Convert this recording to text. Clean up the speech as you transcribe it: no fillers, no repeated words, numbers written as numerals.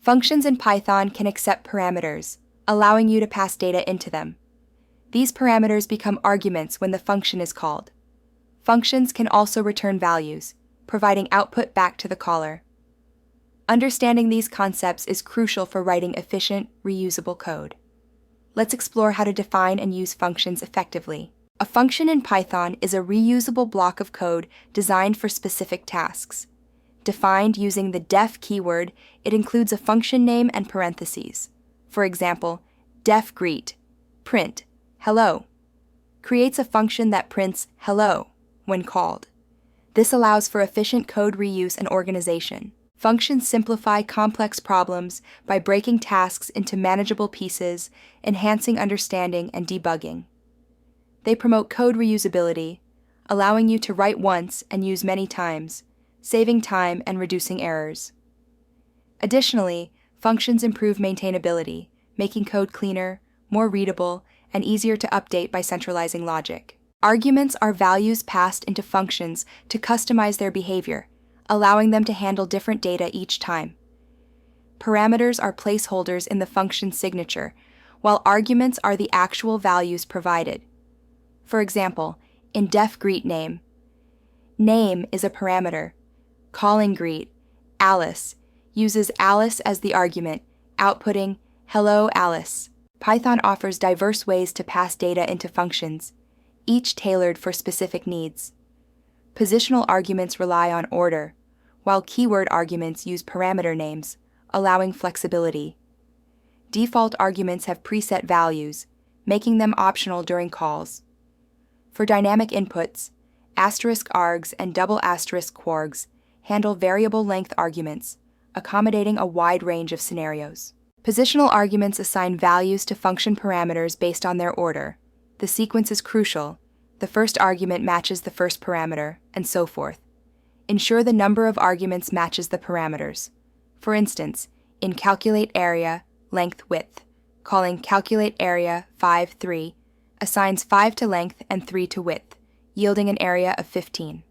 Functions in Python can accept parameters, allowing you to pass data into them. These parameters become arguments when the function is called. Functions can also return values, providing output back to the caller. Understanding these concepts is crucial for writing efficient, reusable code. Let's explore how to define and use functions effectively. A function in Python is a reusable block of code designed for specific tasks. Defined using the def keyword, it includes a function name and parentheses. For example, def greet, print, hello, creates a function that prints hello when called. This allows for efficient code reuse and organization. Functions simplify complex problems by breaking tasks into manageable pieces, enhancing understanding and debugging. They promote code reusability, allowing you to write once and use many times, saving time and reducing errors. Additionally, functions improve maintainability, making code cleaner, more readable, and easier to update by centralizing logic. Arguments are values passed into functions to customize their behavior, allowing them to handle different data each time. Parameters are placeholders in the function signature, while arguments are the actual values provided. For example, in def greet name, name is a parameter. Calling greet, Alice, uses Alice as the argument, outputting hello Alice. Python offers diverse ways to pass data into functions, each tailored for specific needs. Positional arguments rely on order, while keyword arguments use parameter names, allowing flexibility. Default arguments have preset values, making them optional during calls. For dynamic inputs, *args and *quargs handle variable length arguments, accommodating a wide range of scenarios. Positional arguments assign values to function parameters based on their order. The sequence is crucial. The first argument matches the first parameter, and so forth. Ensure the number of arguments matches the parameters. For instance, in calculate area, length width, calling calculate area 5, 3 assigns 5 to length and 3 to width, yielding an area of 15.